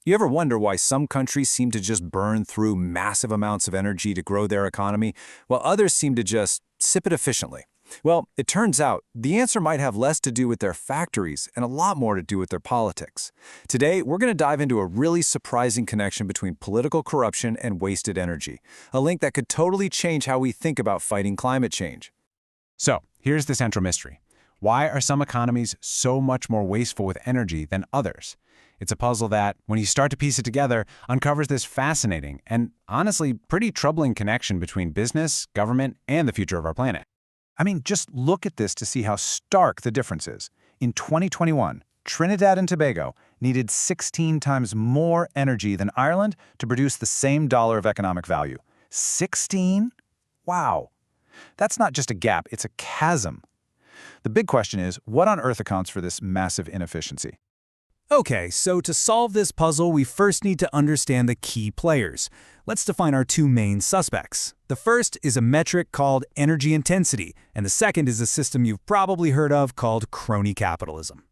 You ever wonder why some countries seem to just burn through massive amounts of energy to grow their economy, while others seem to just sip it efficiently? Well, it turns out the answer might have less to do with their factories and a lot more to do with their politics. Today, we're going to dive into a really surprising connection between political corruption and wasted energy, a link that could totally change how we think about fighting climate change. So, here's the central mystery. Why are some economies so much more wasteful with energy than others? It's a puzzle that, when you start to piece it together, uncovers this fascinating and, honestly, pretty troubling connection between business, government, and the future of our planet. I mean, just look at this to see how stark the difference is. In 2021, Trinidad and Tobago needed 16 times more energy than Ireland to produce the same dollar of economic value. 16? Wow. That's not just a gap, it's a chasm. The big question is, what on earth accounts for this massive inefficiency? Okay, so to solve this puzzle, we first need to understand the key players. Let's define our two main suspects. The first is a metric called energy intensity, and the second is a system you've probably heard of called crony capitalism.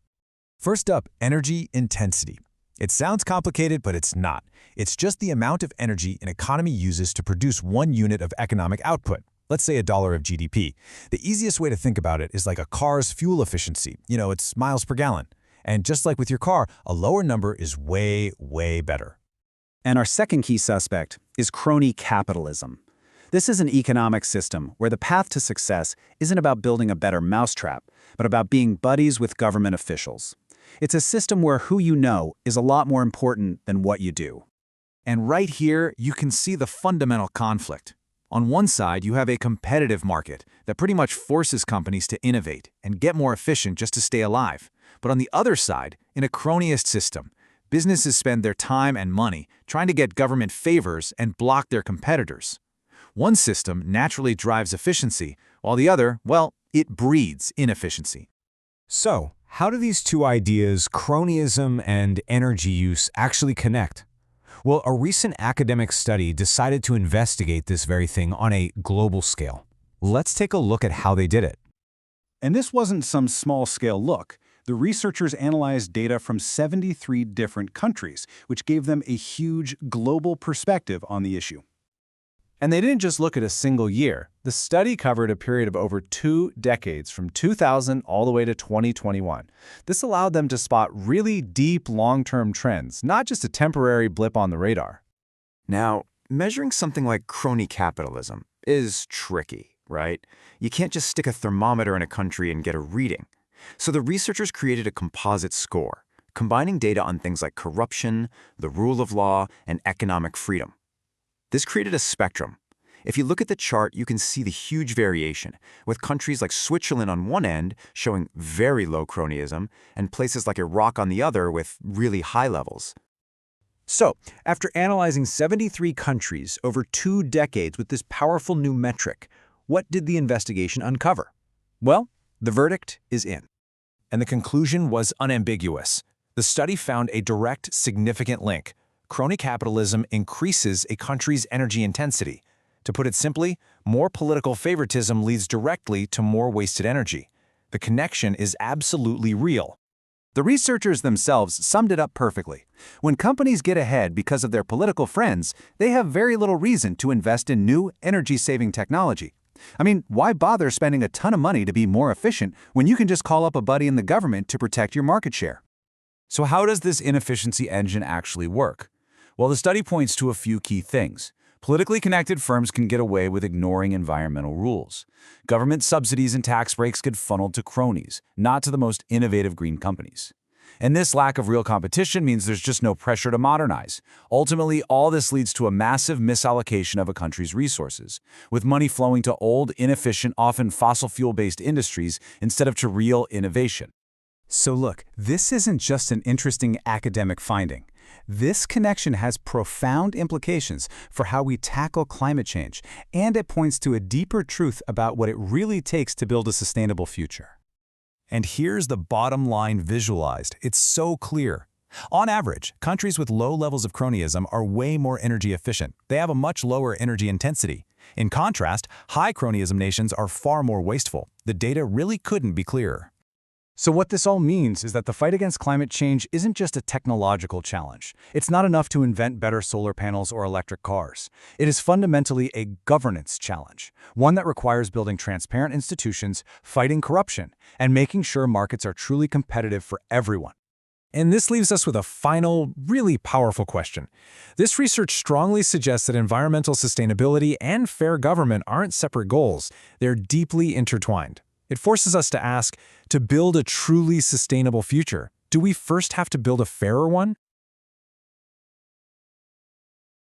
First up, energy intensity. It sounds complicated, but it's not. It's just the amount of energy an economy uses to produce one unit of economic output. Let's say $1 of GDP. The easiest way to think about it is like a car's fuel efficiency. It's miles per gallon. And just like with your car, a lower number is way, way better. And our second key suspect is crony capitalism. This is an economic system where the path to success isn't about building a better mousetrap, but about being buddies with government officials. It's a system where who you know is a lot more important than what you do. And right here, you can see the fundamental conflict. On one side, you have a competitive market that pretty much forces companies to innovate and get more efficient just to stay alive. But on the other side, in a cronyist system, businesses spend their time and money trying to get government favors and block their competitors. One system naturally drives efficiency, while the other, well, it breeds inefficiency. So, how do these two ideas, cronyism and energy use, actually connect? Well, a recent academic study decided to investigate this very thing on a global scale. Let's take a look at how they did it. And this wasn't some small-scale look. The researchers analyzed data from 73 different countries, which gave them a huge global perspective on the issue. And they didn't just look at a single year. The study covered a period of over 2 decades, from 2000 all the way to 2021. This allowed them to spot really deep, long-term trends, not just a temporary blip on the radar. Now, measuring something like crony capitalism is tricky, right? You can't just stick a thermometer in a country and get a reading. So the researchers created a composite score, combining data on things like corruption, the rule of law, and economic freedom. This created a spectrum. If you look at the chart, you can see the huge variation, with countries like Switzerland on one end showing very low cronyism, and places like Iraq on the other with really high levels. So, after analyzing 73 countries over 2 decades with this powerful new metric, what did the investigation uncover? Well, the verdict is in. And the conclusion was unambiguous. The study found a direct, significant link. Crony capitalism increases a country's energy intensity. To put it simply, more political favoritism leads directly to more wasted energy. The connection is absolutely real. The researchers themselves summed it up perfectly. When companies get ahead because of their political friends, they have very little reason to invest in new, energy-saving technology. I mean, why bother spending a ton of money to be more efficient when you can just call up a buddy in the government to protect your market share? So how does this inefficiency engine actually work? Well, the study points to a few key things. Politically connected firms can get away with ignoring environmental rules. Government subsidies and tax breaks get funneled to cronies, not to the most innovative green companies. And this lack of real competition means there's just no pressure to modernize. Ultimately, all this leads to a massive misallocation of a country's resources, with money flowing to old, inefficient, often fossil fuel-based industries instead of to real innovation. So look, this isn't just an interesting academic finding. This connection has profound implications for how we tackle climate change, and it points to a deeper truth about what it really takes to build a sustainable future. And here's the bottom line visualized. It's so clear. On average, countries with low levels of cronyism are way more energy efficient. They have a much lower energy intensity. In contrast, high cronyism nations are far more wasteful. The data really couldn't be clearer. So what this all means is that the fight against climate change isn't just a technological challenge. It's not enough to invent better solar panels or electric cars. It is fundamentally a governance challenge, one that requires building transparent institutions, fighting corruption, and making sure markets are truly competitive for everyone. And this leaves us with a final, really powerful question. This research strongly suggests that environmental sustainability and fair government aren't separate goals. They're deeply intertwined. It forces us to ask, to build a truly sustainable future, do we first have to build a fairer one?